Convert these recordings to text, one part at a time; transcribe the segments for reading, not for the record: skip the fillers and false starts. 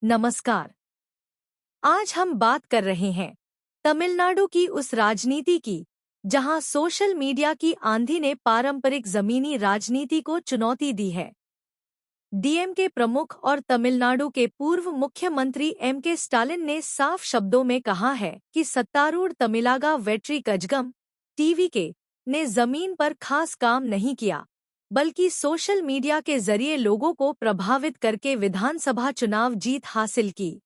नमस्कार। आज हम बात कर रहे हैं तमिलनाडु की उस राजनीति की जहां सोशल मीडिया की आंधी ने पारंपरिक जमीनी राजनीति को चुनौती दी है। डीएमके प्रमुख और तमिलनाडु के पूर्व मुख्यमंत्री एमके स्टालिन ने साफ शब्दों में कहा है कि सत्तारूढ़ तमिलागा वेट्री कजगम टीवीके ने जमीन पर खास काम नहीं किया, बल्कि सोशल मीडिया के जरिए लोगों को प्रभावित करके विधानसभा चुनाव जीत हासिल की।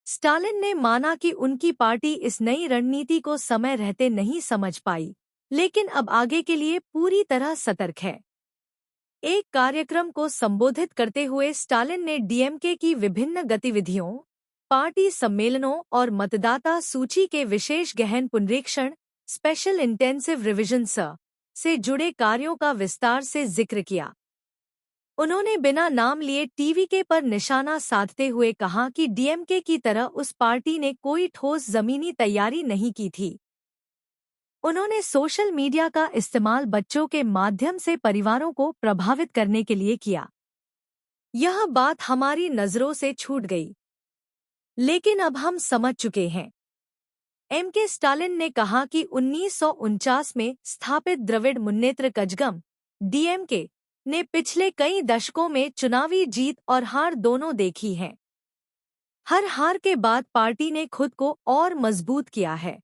स्टालिन ने माना कि उनकी पार्टी इस नई रणनीति को समय रहते नहीं समझ पाई, लेकिन अब आगे के लिए पूरी तरह सतर्क है। एक कार्यक्रम को संबोधित करते हुए स्टालिन ने डीएमके की विभिन्न गतिविधियों, पार्टी सम्मेलनों और मतदाता सूची के विशेष गहन पुनरीक्षण स्पेशल इंटेंसिव रिविजन से जुड़े कार्यों का विस्तार से जिक्र किया। उन्होंने बिना नाम लिए टीवीके पर निशाना साधते हुए कहा कि डीएमके की तरह उस पार्टी ने कोई ठोस जमीनी तैयारी नहीं की थी। उन्होंने सोशल मीडिया का इस्तेमाल बच्चों के माध्यम से परिवारों को प्रभावित करने के लिए किया। यह बात हमारी नजरों से छूट गई, लेकिन अब हम समझ चुके हैं। एमके स्टालिन ने कहा कि 1949 में स्थापित द्रविड़ मुन्नेत्र कजगम डीएमके ने पिछले कई दशकों में चुनावी जीत और हार दोनों देखी है। हर हार के बाद पार्टी ने खुद को और मजबूत किया है।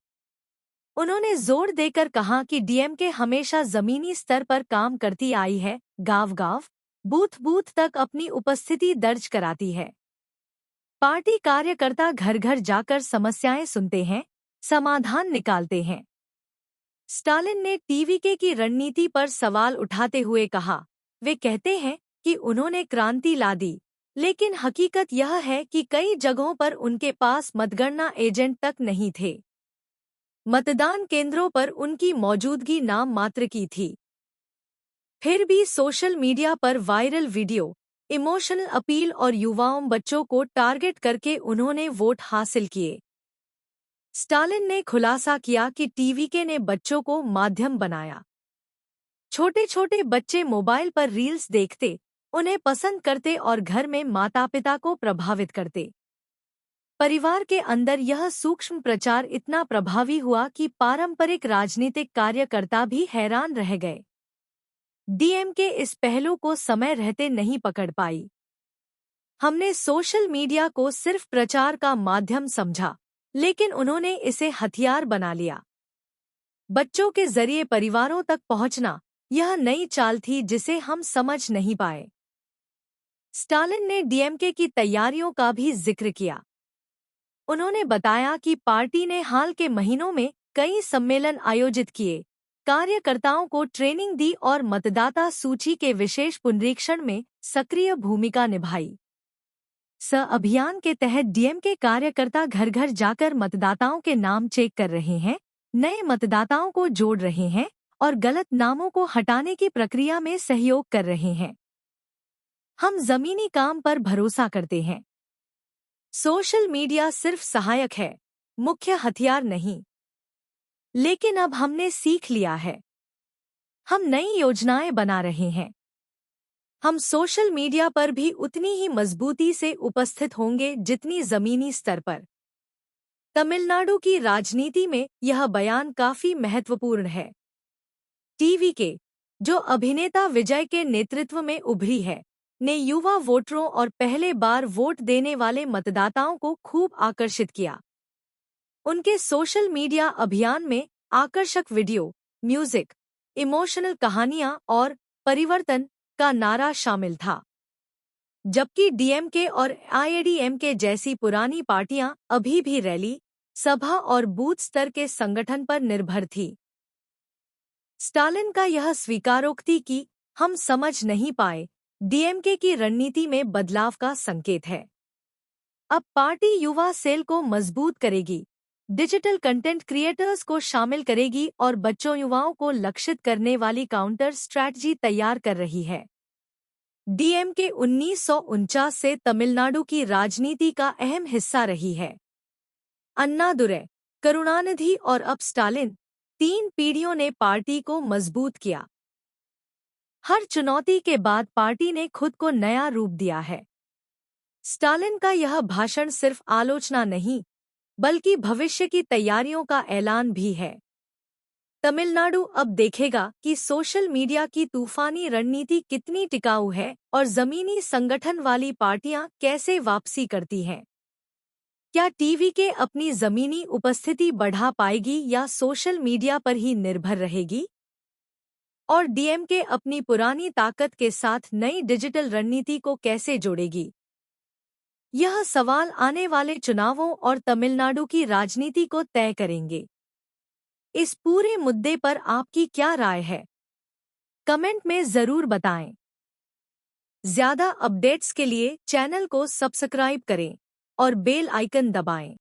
उन्होंने जोर देकर कहा कि डीएमके हमेशा जमीनी स्तर पर काम करती आई है, गांव-गांव, बूथ-बूथ तक अपनी उपस्थिति दर्ज कराती है। पार्टी कार्यकर्ता घर-घर जाकर समस्याएं सुनते हैं, समाधान निकालते हैं। स्टालिन ने टीवीके की रणनीति पर सवाल उठाते हुए कहा, वे कहते हैं कि उन्होंने क्रांति ला दी, लेकिन हकीकत यह है कि कई जगहों पर उनके पास मतगणना एजेंट तक नहीं थे। मतदान केंद्रों पर उनकी मौजूदगी नाम मात्र की थी। फिर भी सोशल मीडिया पर वायरल वीडियो, इमोशनल अपील और युवाओं बच्चों को टारगेट करके उन्होंने वोट हासिल किए। स्टालिन ने खुलासा किया कि टीवीके ने बच्चों को माध्यम बनाया। छोटे-छोटे बच्चे मोबाइल पर रील्स देखते, उन्हें पसंद करते और घर में माता-पिता को प्रभावित करते। परिवार के अंदर यह सूक्ष्म प्रचार इतना प्रभावी हुआ कि पारंपरिक राजनीतिक कार्यकर्ता भी हैरान रह गए। डीएमके इस पहलू को समय रहते नहीं पकड़ पाई। हमने सोशल मीडिया को सिर्फ प्रचार का माध्यम समझा, लेकिन उन्होंने इसे हथियार बना लिया। बच्चों के जरिए परिवारों तक पहुंचना, यह नई चाल थी जिसे हम समझ नहीं पाए। स्टालिन ने डीएमके की तैयारियों का भी जिक्र किया। उन्होंने बताया कि पार्टी ने हाल के महीनों में कई सम्मेलन आयोजित किए, कार्यकर्ताओं को ट्रेनिंग दी और मतदाता सूची के विशेष पुनरीक्षण में सक्रिय भूमिका निभाई। अभियान के तहत डीएमके कार्यकर्ता घर घर जाकर मतदाताओं के नाम चेक कर रहे हैं, नए मतदाताओं को जोड़ रहे हैं और गलत नामों को हटाने की प्रक्रिया में सहयोग कर रहे हैं। हम जमीनी काम पर भरोसा करते हैं। सोशल मीडिया सिर्फ सहायक है, मुख्य हथियार नहीं। लेकिन अब हमने सीख लिया है। हम नई योजनाएं बना रहे हैं। हम सोशल मीडिया पर भी उतनी ही मजबूती से उपस्थित होंगे जितनी जमीनी स्तर पर। तमिलनाडु की राजनीति में यह बयान काफी महत्वपूर्ण है। टीवीके, जो अभिनेता विजय के नेतृत्व में उभरी है, ने युवा वोटरों और पहले बार वोट देने वाले मतदाताओं को खूब आकर्षित किया। उनके सोशल मीडिया अभियान में आकर्षक वीडियो, म्यूजिक, इमोशनल कहानियां और परिवर्तन का नारा शामिल था। जबकि डीएमके और आईएडीएमके जैसी पुरानी पार्टियां अभी भी रैली, सभा और बूथ स्तर के संगठन पर निर्भर थी। स्टालिन का यह स्वीकारोक्ति कि हम समझ नहीं पाए, डीएमके की रणनीति में बदलाव का संकेत है। अब पार्टी युवा सेल को मजबूत करेगी, डिजिटल कंटेंट क्रिएटर्स को शामिल करेगी और बच्चों युवाओं को लक्षित करने वाली काउंटर स्ट्रैटेजी तैयार कर रही है। डीएमके 1949 से तमिलनाडु की राजनीति का अहम हिस्सा रही है। अन्नादुरै, करुणानिधि और अब स्टालिन, 3 पीढ़ियों ने पार्टी को मजबूत किया। हर चुनौती के बाद पार्टी ने खुद को नया रूप दिया है। स्टालिन का यह भाषण सिर्फ आलोचना नहीं, बल्कि भविष्य की तैयारियों का ऐलान भी है। तमिलनाडु अब देखेगा कि सोशल मीडिया की तूफानी रणनीति कितनी टिकाऊ है और जमीनी संगठन वाली पार्टियां कैसे वापसी करती हैं। क्या टीवी के अपनी जमीनी उपस्थिति बढ़ा पाएगी या सोशल मीडिया पर ही निर्भर रहेगी? और डीएमके अपनी पुरानी ताकत के साथ नई डिजिटल रणनीति को कैसे जोड़ेगी? यह सवाल आने वाले चुनावों और तमिलनाडु की राजनीति को तय करेंगे। इस पूरे मुद्दे पर आपकी क्या राय है? कमेंट में जरूर बताएं। ज्यादा अपडेट्स के लिए चैनल को सब्सक्राइब करें और बेल आइकन दबाएं।